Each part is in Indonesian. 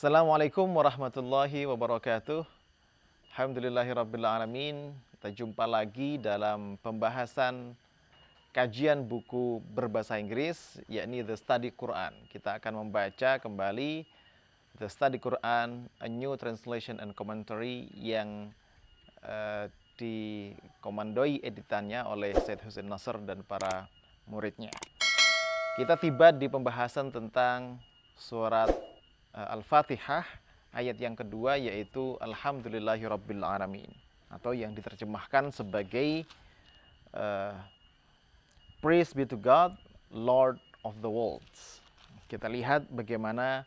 Assalamualaikum warahmatullahi wabarakatuh. Alhamdulillahirrabbilalamin. Kita jumpa lagi dalam pembahasan kajian buku berbahasa Inggris, yakni The Study Quran. Kita akan membaca kembali The Study Quran, A New Translation and Commentary yang dikomandoi editannya oleh Syed Hussein Nasr dan para muridnya. Kita tiba di pembahasan tentang surat Al-Fatihah ayat yang kedua, yaitu Alhamdulillahirrabbilalamin, atau yang diterjemahkan sebagai Praise be to God, Lord of the worlds. Kita lihat bagaimana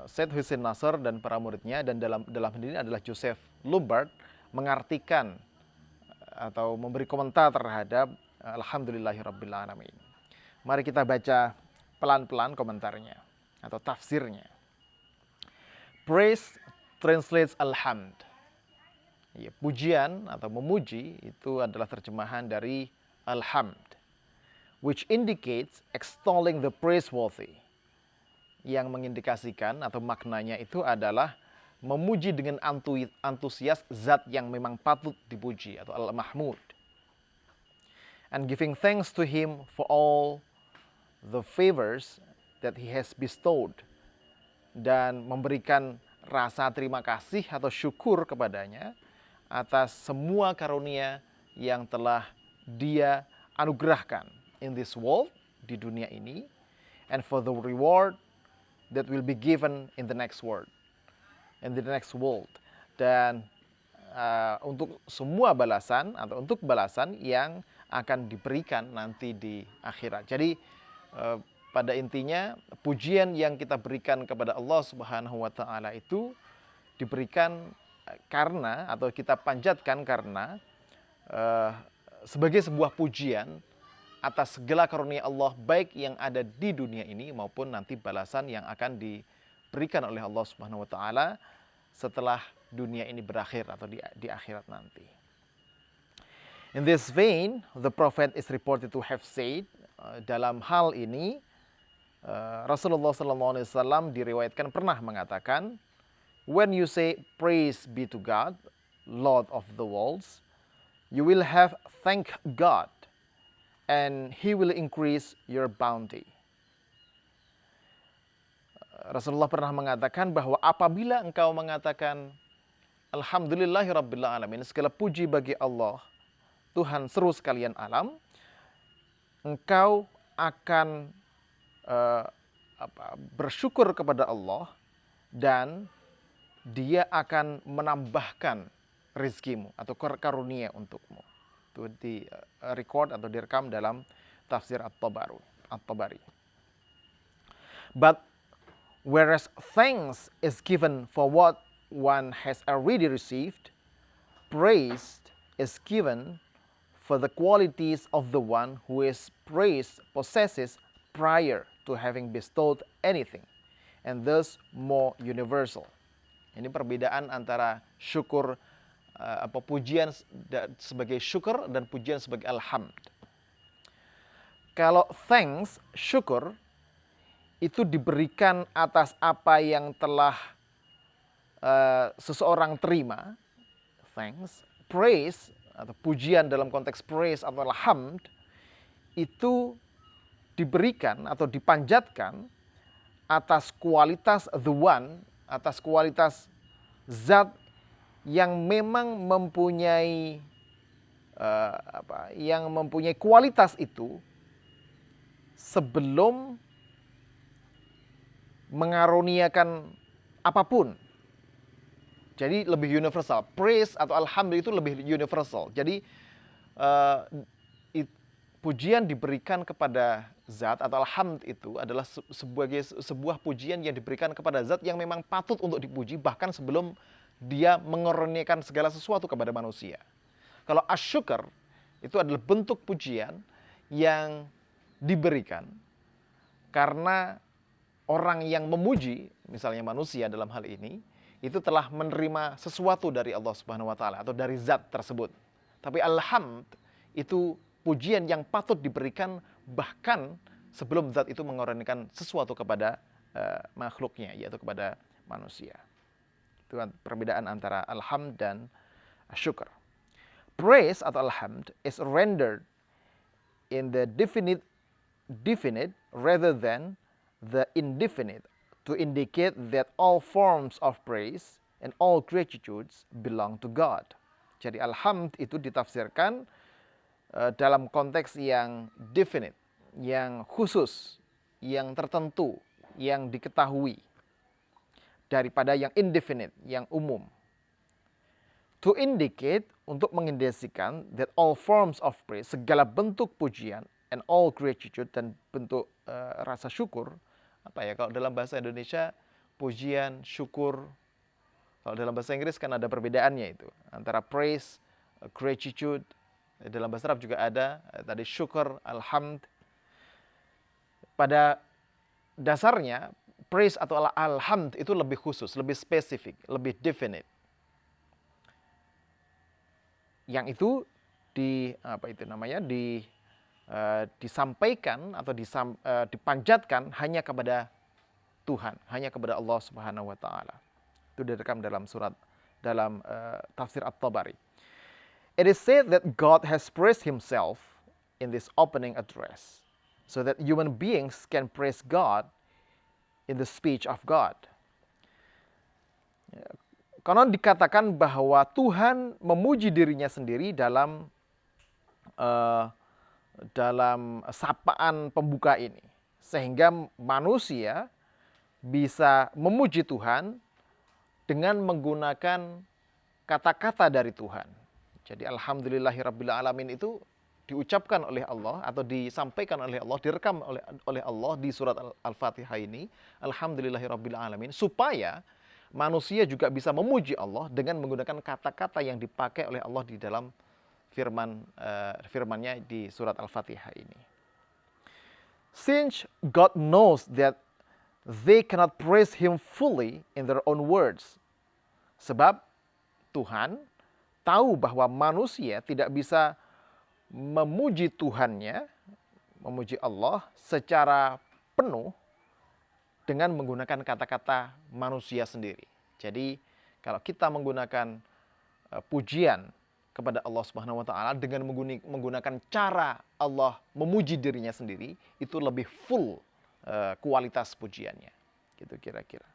Syed Hussein Nasr dan para muridnya, dan dalam hal ini adalah Joseph Lombard, mengartikan atau memberi komentar terhadap Alhamdulillahirrabbilalamin. Mari kita baca pelan-pelan komentarnya atau tafsirnya. Praise translates alhamd. Ya, pujian atau memuji itu adalah terjemahan dari alhamd, which indicates extolling the praiseworthy. Yang mengindikasikan atau maknanya itu adalah memuji dengan antusias zat yang memang patut dipuji atau al-mahmud. And giving thanks to him for all the favors that he has bestowed, dan memberikan rasa terima kasih atau syukur kepadanya atas semua karunia yang telah dia anugerahkan in this world, di dunia ini, and for the reward that will be given in the next world, dan untuk semua balasan atau untuk balasan yang akan diberikan nanti di akhirat. Jadi pada intinya pujian yang kita berikan kepada Allah Subhanahu wa taala itu diberikan karena, atau kita panjatkan karena sebagai sebuah pujian atas segala karunia Allah, baik yang ada di dunia ini maupun nanti balasan yang akan diberikan oleh Allah Subhanahu wa taala setelah dunia ini berakhir atau di akhirat nanti. In this vein, the Prophet is reported to have said, dalam hal ini Rasulullah SAW diriwayatkan pernah mengatakan, when you say praise be to God, Lord of the worlds, you will have thank God and He will increase your bounty. Rasulullah pernah mengatakan bahwa apabila engkau mengatakan Alhamdulillahirrabbilalamin, segala puji bagi Allah, Tuhan seru sekalian alam, engkau akan bersyukur kepada Allah dan Dia akan menambahkan rizkimu atau karunia untukmu. Itu di record atau direkam dalam tafsir At-Tabari. But whereas thanks is given for what one has already received, praise is given for the qualities of the one who is praised possesses prior to having bestowed anything, and thus more universal. Ini perbedaan antara syukur pujian sebagai syukur dan pujian sebagai alhamd. Kalau thanks, syukur, itu diberikan atas apa yang telah seseorang terima, thanks. Praise atau pujian dalam konteks praise atau alhamd itu diberikan atau dipanjatkan atas kualitas the one, atas kualitas zat yang memang mempunyai kualitas itu sebelum mengaruniakan apapun. Jadi lebih universal. Praise atau alhamdulillah itu lebih universal. Jadi pujian diberikan kepada zat atau alhamd itu adalah sebagai sebuah pujian yang diberikan kepada zat yang memang patut untuk dipuji bahkan sebelum dia mengaruniakan segala sesuatu kepada manusia. Kalau asyukur itu adalah bentuk pujian yang diberikan karena orang yang memuji, misalnya manusia dalam hal ini, itu telah menerima sesuatu dari Allah Subhanahu wa taala atau dari zat tersebut. Tapi alhamd itu pujian yang patut diberikan bahkan sebelum zat itu mengorbankan sesuatu kepada makhluknya, yaitu kepada manusia. Itu perbedaan antara alhamd dan syukur. Praise atau alhamd is rendered in the definite rather than the indefinite to indicate that all forms of praise and all gratitudes belong to God. Jadi alhamd itu ditafsirkan dalam konteks yang definite, yang khusus, yang tertentu, yang diketahui, daripada yang indefinite, yang umum. To indicate, untuk mengindikasikan that all forms of praise, segala bentuk pujian, and all gratitude, dan bentuk rasa syukur, apa ya, kalau dalam bahasa Indonesia, pujian, syukur, kalau dalam bahasa Inggris kan ada perbedaannya itu, antara praise, gratitude, dalam bahasa Arab juga ada, tadi syukur, alhamd. Pada dasarnya, praise atau alhamd itu lebih khusus, lebih spesifik, lebih definite. Yang itu disampaikan atau dipanjatkan hanya kepada Tuhan, hanya kepada Allah Subhanahu wa taala. Itu direkam dalam tafsir At-Tabari. It is said that God has praised himself in this opening address, so that human beings can praise God in the speech of God. Konon dikatakan bahwa Tuhan memuji dirinya sendiri dalam sapaan pembuka ini, sehingga manusia bisa memuji Tuhan dengan menggunakan kata-kata dari Tuhan. Jadi alhamdulillahirabbil itu diucapkan oleh Allah atau disampaikan oleh Allah, direkam oleh Allah di surat Al-Fatihah ini, alhamdulillahirabbil, supaya manusia juga bisa memuji Allah dengan menggunakan kata-kata yang dipakai oleh Allah di dalam firman-Nya di surat Al-Fatihah ini. Since God knows that they cannot praise him fully in their own words. Sebab Tuhan tahu bahwa manusia tidak bisa memuji Tuhannya, memuji Allah secara penuh dengan menggunakan kata-kata manusia sendiri. Jadi kalau kita menggunakan pujian kepada Allah Subhanahu wa taala dengan menggunakan cara Allah memuji dirinya sendiri, itu lebih full kualitas pujiannya. Gitu kira-kira.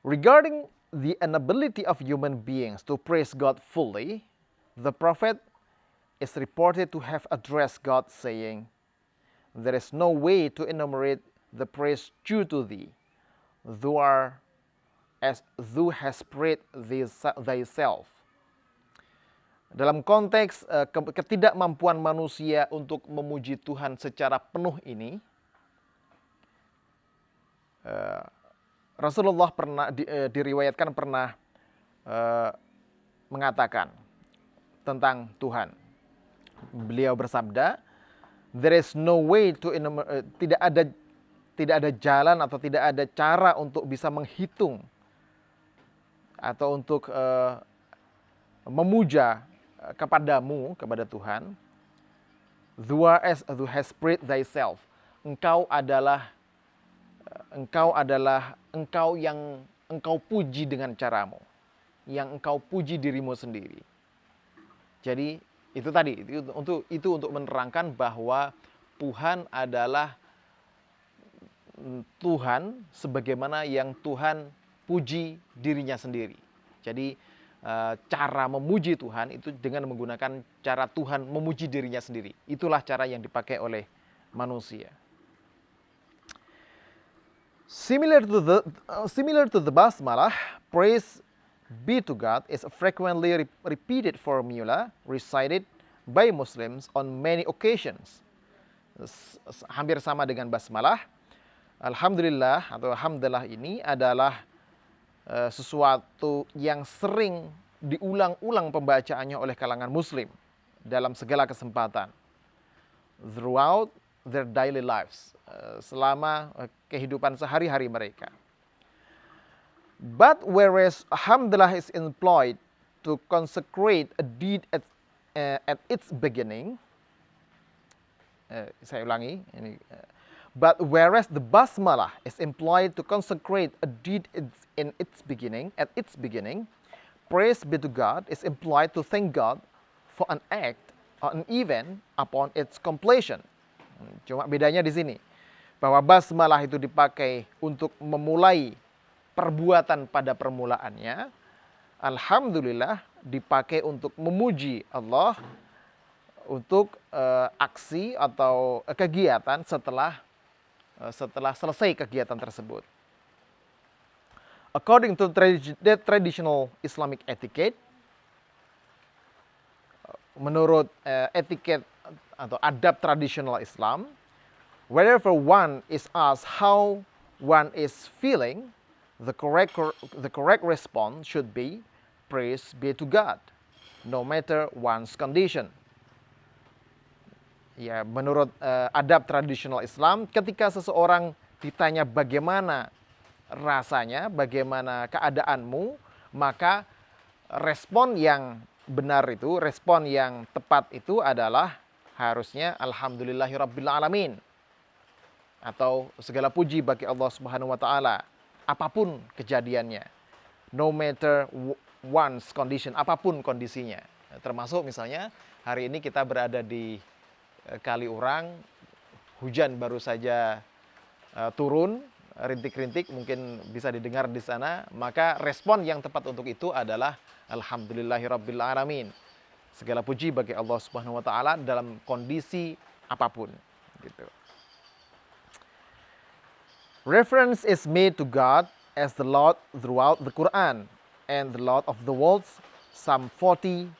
Regarding the inability of human beings to praise God fully, the prophet is reported to have addressed God saying, "There is no way to enumerate the praise due to thee, thou hast praised thyself." Dalam konteks ketidakmampuan manusia untuk memuji Tuhan secara penuh ini, Rasulullah diriwayatkan pernah mengatakan tentang Tuhan. Beliau bersabda, "There is no way to tidak ada jalan atau tidak ada cara untuk bisa menghitung atau untuk memuja kepadamu, kepada Tuhan. Thou hast praised thyself. Engkau adalah engkau yang engkau puji dengan caramu, yang engkau puji dirimu sendiri." Jadi itu untuk menerangkan bahwa Tuhan adalah Tuhan sebagaimana yang Tuhan puji dirinya sendiri. Jadi cara memuji Tuhan itu dengan menggunakan cara Tuhan memuji dirinya sendiri. Itulah cara yang dipakai oleh manusia. Similar to the basmalah, praise be to God is a frequently repeated formula recited by Muslims on many occasions. Hampir sama dengan basmalah, alhamdulillah atau alhamdulillah ini adalah sesuatu yang sering diulang-ulang pembacaannya oleh kalangan Muslim dalam segala kesempatan, throughout their daily lives, selama kehidupan sehari-hari mereka. But whereas alhamdulillah is employed to consecrate a deed at its beginning, saya ulangi ini. But whereas the basmalah is employed to consecrate a deed in its beginning, at its beginning, praise be to God is employed to thank God for an act or an event upon its completion. Cuma bedanya di sini, bahwa basmalah itu dipakai untuk memulai perbuatan pada permulaannya. Alhamdulillah dipakai untuk memuji Allah untuk aksi atau kegiatan setelah selesai kegiatan tersebut. According to the traditional Islamic etiquette, menurut etiket atau adab tradisional Islam, whenever one is asked how one is feeling, the correct response should be praise be to God, no matter one's condition. Ya, menurut adab tradisional Islam, ketika seseorang ditanya bagaimana rasanya, bagaimana keadaanmu, maka respon yang benar itu, respon yang tepat itu adalah harusnya alhamdulillahirabbil alamin, atau segala puji bagi Allah Subhanahu wa taala, apapun kejadiannya, no matter one's condition, apapun kondisinya. Termasuk misalnya hari ini kita berada di Kaliurang, hujan baru saja turun, rintik-rintik mungkin bisa didengar di sana, maka respon yang tepat untuk itu adalah alhamdulillahirabbil alamin. Segala puji bagi Allah Subhanahu wa taala dalam kondisi apapun, gitu. Reference is made to God as the Lord throughout the Quran and the Lord of the worlds some 42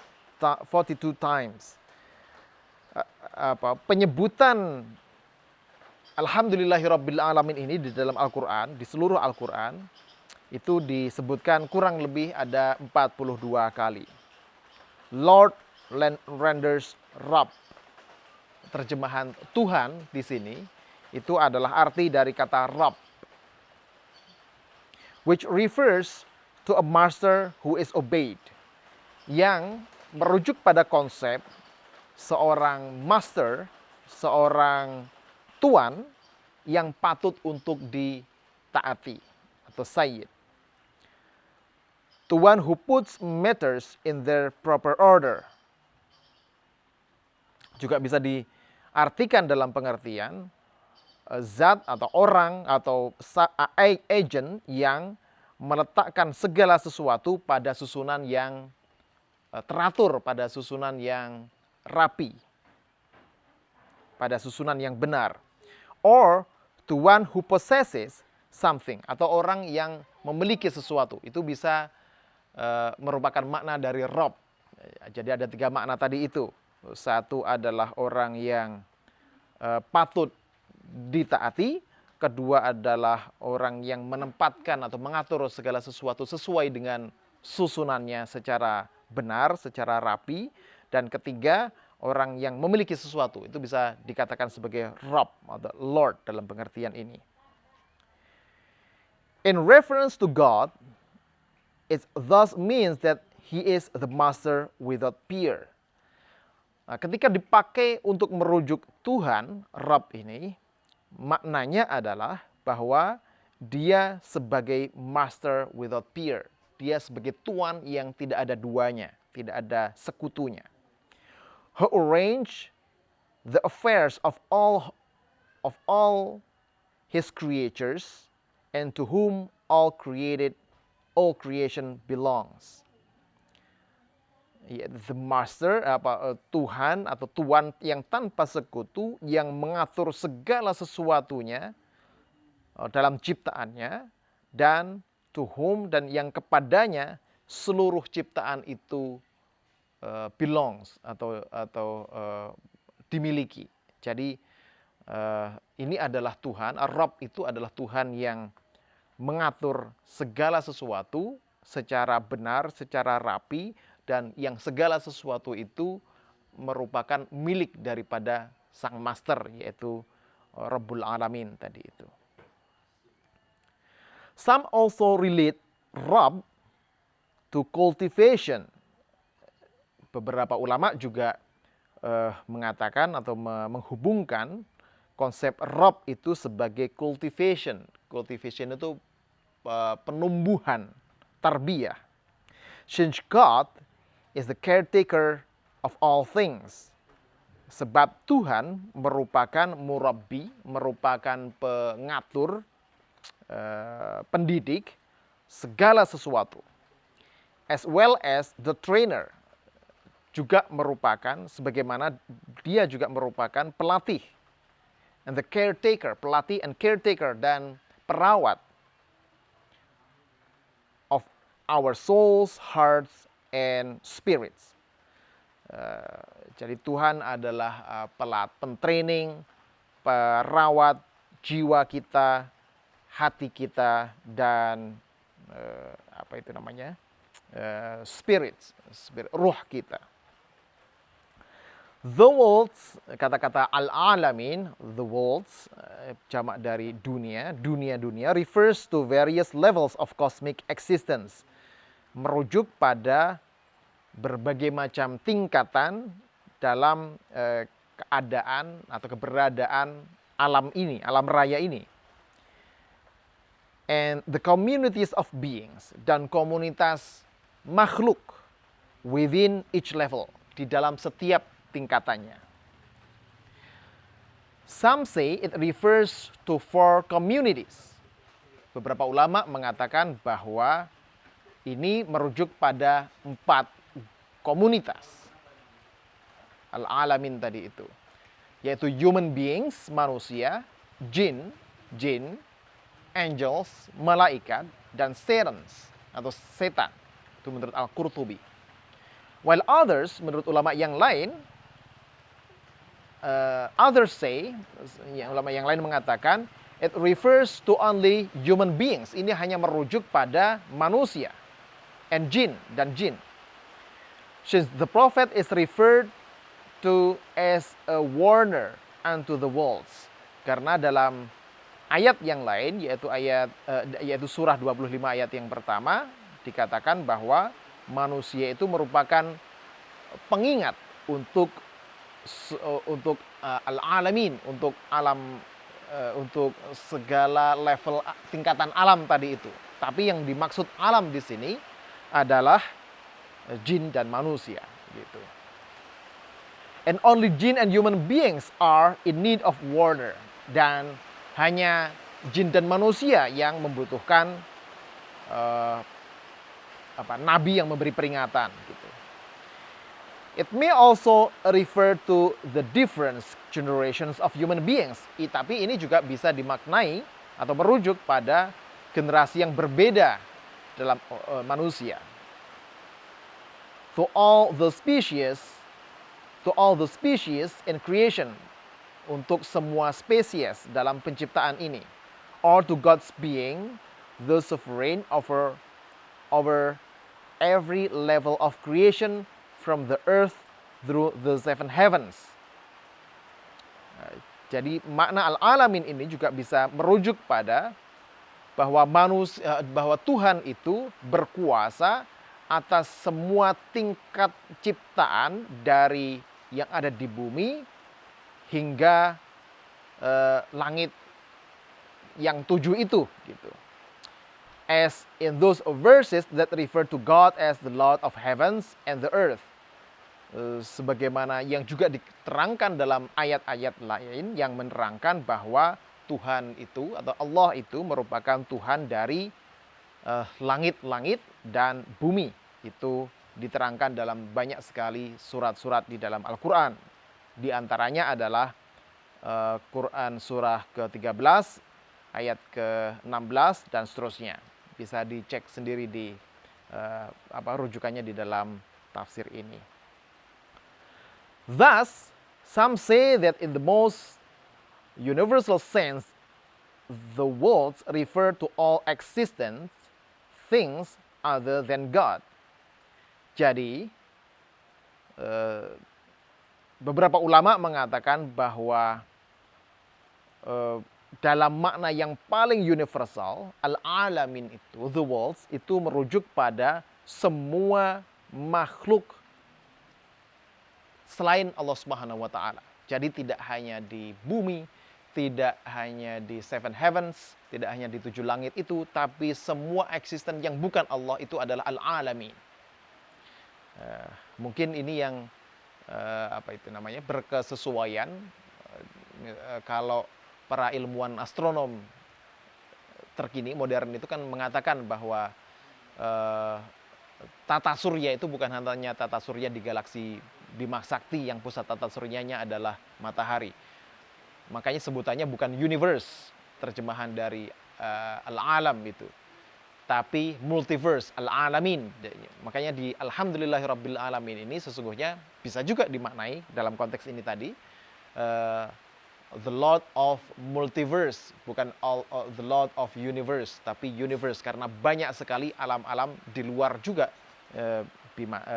times. Penyebutan alhamdulillahirabbil alamin ini di dalam Al-Qur'an, di seluruh Al-Qur'an itu disebutkan kurang lebih ada 42 kali. Lord renders Rabb. Terjemahan Tuhan di sini itu adalah arti dari kata Rabb, which refers to a master who is obeyed, yang merujuk pada konsep seorang master, seorang tuan yang patut untuk ditaati atau sayyid. Tuan who puts matters in their proper order. Juga bisa diartikan dalam pengertian zat atau orang atau agent yang meletakkan segala sesuatu pada susunan yang teratur, pada susunan yang rapi, pada susunan yang benar. Or to one who possesses something, atau orang yang memiliki sesuatu. Itu bisa merupakan makna dari Rabb. Jadi ada 3 makna tadi itu. Satu adalah orang yang patut ditaati, kedua adalah orang yang menempatkan atau mengatur segala sesuatu sesuai dengan susunannya secara benar, secara rapi, dan ketiga orang yang memiliki sesuatu, itu bisa dikatakan sebagai Rabb atau Lord dalam pengertian ini. In reference to God, it thus means that He is the master without peer. Nah, ketika dipakai untuk merujuk Tuhan, Rabb ini, maknanya adalah bahwa Dia sebagai master without peer. Dia sebagai tuan yang tidak ada duanya, tidak ada sekutunya. Who arrange the affairs of all His creatures, and to whom all creation belongs. The master, Tuhan atau tuan yang tanpa sekutu, yang mengatur segala sesuatunya dalam ciptaannya, dan to whom, dan yang kepadanya seluruh ciptaan itu belongs atau dimiliki. Jadi ini adalah Tuhan, Rabb itu adalah Tuhan yang mengatur segala sesuatu secara benar, secara rapi, dan yang segala sesuatu itu merupakan milik daripada sang master, yaitu Rabbul Alamin tadi itu. Some also relate Rabb to cultivation. Beberapa ulama juga mengatakan atau menghubungkan konsep Rob itu sebagai cultivation. Cultivation itu penumbuhan, tarbiyah. Since God is the caretaker of all things. Sebab Tuhan merupakan murabbi, merupakan pengatur, pendidik segala sesuatu. As well as the trainer, juga merupakan, sebagaimana dia juga merupakan pelatih. And the caretaker, pelatih and caretaker, dan perawat of our souls, hearts, and spirits. Jadi Tuhan adalah pentraining, perawat jiwa kita, hati kita, dan spirit, ruh kita. The worlds, kata-kata al-alamin, the worlds, jamak dari dunia, dunia-dunia, refers to various levels of cosmic existence. Merujuk pada berbagai macam tingkatan dalam keadaan atau keberadaan alam ini, alam raya ini. And the communities of beings, dan komunitas makhluk within each level, di dalam setiap tingkatannya. Some say it refers to 4 communities. Beberapa ulama mengatakan bahwa ini merujuk pada 4 komunitas. Al-alamin tadi itu. Yaitu human beings, manusia, jin, angels, malaikat, dan serens atau setan. Itu menurut Al-Qurtubi. While others, menurut ulama yang lain, others say, ulama yang lain mengatakan, it refers to only human beings. Ini hanya merujuk pada manusia, and jin, dan jin. Since the prophet is referred to as a warner unto the worlds. Karena dalam ayat yang lain, yaitu surah 25 ayat yang pertama, dikatakan bahwa manusia itu merupakan pengingat untuk al-alamin, untuk alam, untuk segala level tingkatan alam tadi itu. Tapi yang dimaksud alam di sini adalah jin dan manusia, gitu. And only jin and human beings are in need of warner. Dan hanya jin dan manusia yang membutuhkan nabi yang memberi peringatan, gitu. It may also refer to the different generations of human beings. Tapi ini juga bisa dimaknai atau merujuk pada generasi yang berbeda dalam manusia. To all the species in creation, untuk semua spesies dalam penciptaan ini, or to God's being, the sovereign over every level of creation, from the earth through the 7 heavens. Jadi makna al-alamin ini juga bisa merujuk pada bahwa Tuhan itu berkuasa atas semua tingkat ciptaan, dari yang ada di bumi hingga langit yang 7 itu, gitu. As in those verses that refer to God as the Lord of heavens and the earth. Sebagaimana yang juga diterangkan dalam ayat-ayat lain yang menerangkan bahwa Tuhan itu atau Allah itu merupakan Tuhan dari langit-langit dan bumi. Itu diterangkan dalam banyak sekali surat-surat di dalam Al-Quran. Di antaranya adalah Quran surah ke-13, ayat ke-16, dan seterusnya. Bisa dicek sendiri di rujukannya di dalam tafsir ini. Thus, some say that in the most universal sense, the worlds refer to all existent things other than God. Jadi, beberapa ulama mengatakan bahwa dalam makna yang paling universal, al-alamin itu, the worlds, itu merujuk pada semua makhluk selain Allah Subhanahu wa Ta'ala. Jadi tidak hanya di bumi, tidak hanya di seven heavens, tidak hanya di 7 langit itu, tapi semua eksisten yang bukan Allah itu adalah al-alamin. Mungkin ini yang berkesesuaian kalau para ilmuwan astronom terkini modern itu kan mengatakan bahwa tata surya itu bukan hanya tata surya di galaksi Bima Sakti yang pusat tata suryanya adalah matahari. Makanya sebutannya bukan universe, terjemahan dari al-alam itu, tapi multiverse, al-alamin. Makanya di alhamdulillahirabbil alamin ini sesungguhnya bisa juga dimaknai dalam konteks ini tadi the Lord of multiverse, bukan the Lord of universe, tapi universe karena banyak sekali alam-alam di luar juga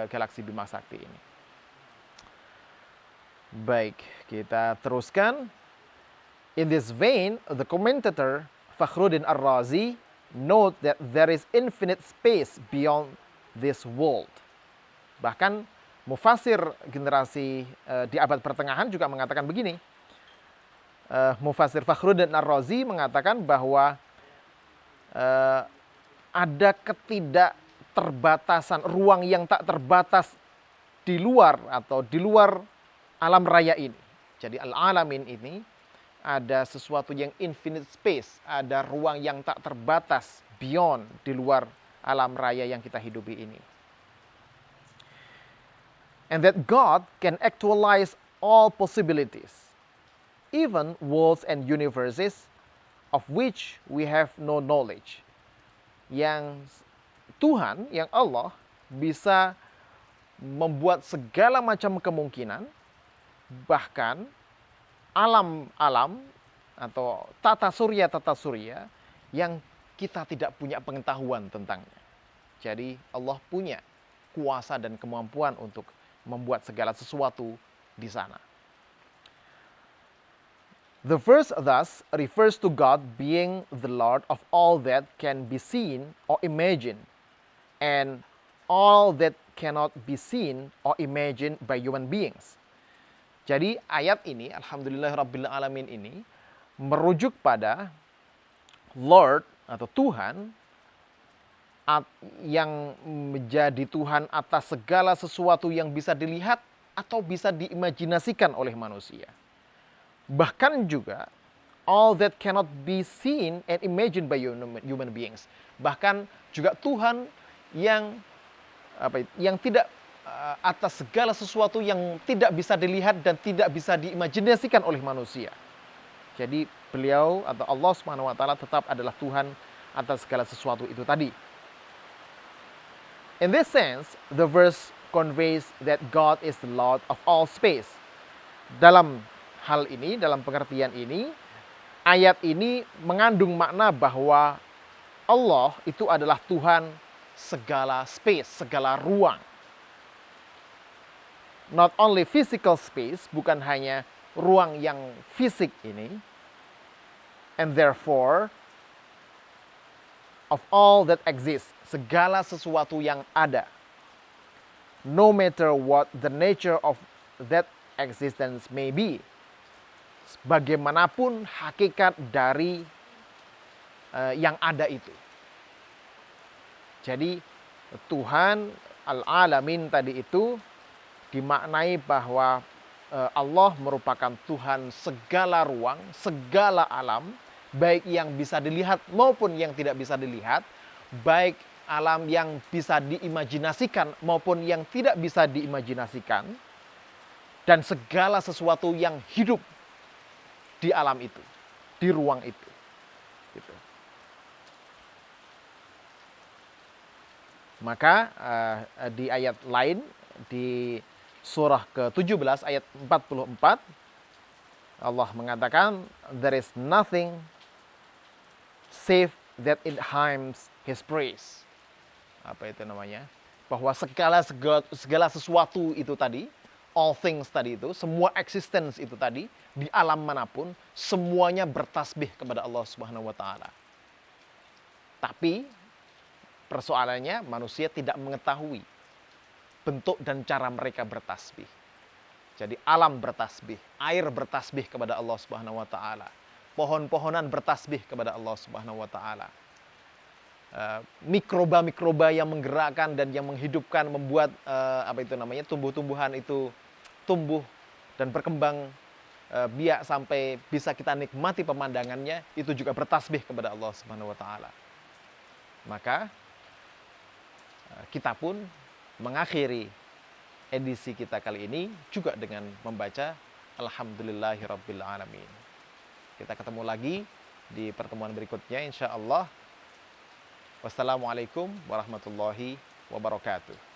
galaksi Bima Sakti ini. Baik, kita teruskan. In this vein, the commentator Fakhruddin Ar-Razi note that there is infinite space beyond this world. Bahkan mufasir generasi di abad pertengahan juga mengatakan begini. Mufasir Fakhruddin Ar-Razi mengatakan bahwa ada ketidakterbatasan, ruang yang tak terbatas di luar atau di luar alam raya ini. Jadi al-alamin ini ada sesuatu yang infinite space, ada ruang yang tak terbatas beyond, di luar alam raya yang kita hidupi ini. And that God can actualize all possibilities, even worlds and universes of which we have no knowledge. Yang Tuhan, yang Allah bisa membuat segala macam kemungkinan, bahkan alam-alam atau tata surya yang kita tidak punya pengetahuan tentangnya. Jadi Allah punya kuasa dan kemampuan untuk membuat segala sesuatu di sana. The verse thus refers to God being the Lord of all that can be seen or imagined, and all that cannot be seen or imagined by human beings. Jadi ayat ini, alhamdulillahirabbil alamin ini, merujuk pada Lord atau Tuhan yang menjadi Tuhan atas segala sesuatu yang bisa dilihat atau bisa diimajinasikan oleh manusia. Bahkan juga all that cannot be seen and imagined by human beings. Bahkan juga Tuhan yang tidak atas segala sesuatu yang tidak bisa dilihat dan tidak bisa diimajinasikan oleh manusia. Jadi beliau atau Allah Subhanahu wa taala tetap adalah Tuhan atas segala sesuatu itu tadi. In this sense, the verse conveys that God is the Lord of all space. Dalam hal ini, dalam pengertian ini, ayat ini mengandung makna bahwa Allah itu adalah Tuhan segala space, segala ruang. Not only physical space, bukan hanya ruang yang fisik ini, and therefore of all that exists, segala sesuatu yang ada, no matter what the nature of that existence may be, bagaimanapun hakikat dari yang ada itu. Jadi Tuhan al-alamin tadi itu dimaknai bahwa Allah merupakan Tuhan segala ruang, segala alam, baik yang bisa dilihat maupun yang tidak bisa dilihat, baik alam yang bisa diimajinasikan maupun yang tidak bisa diimajinasikan, dan segala sesuatu yang hidup di alam itu, di ruang itu. Gitu. Maka di ayat lain, di surah ke-17 ayat 44, Allah mengatakan, there is nothing save that it hymns his praise. Apa itu namanya? Bahwa segala sesuatu itu tadi, all things tadi itu, semua existence itu tadi, di alam manapun, semuanya bertasbih kepada Allah Subhanahu wa taala. Tapi persoalannya manusia tidak mengetahui bentuk dan cara mereka bertasbih. Jadi alam bertasbih, air bertasbih kepada Allah Subhanahu wa taala. pohon-pohonan bertasbih kepada Allah Subhanahu wa taala. Mikroba-mikroba yang menggerakkan dan yang menghidupkan, membuat tumbuh-tumbuhan itu tumbuh dan berkembang biak sampai bisa kita nikmati pemandangannya, itu juga bertasbih kepada Allah Subhanahu wa taala. Maka kita pun mengakhiri edisi kita kali ini juga dengan membaca Alhamdulillahirabbil alamin. Kita ketemu lagi di pertemuan berikutnya insyaallah. Wassalamualaikum warahmatullahi wabarakatuh.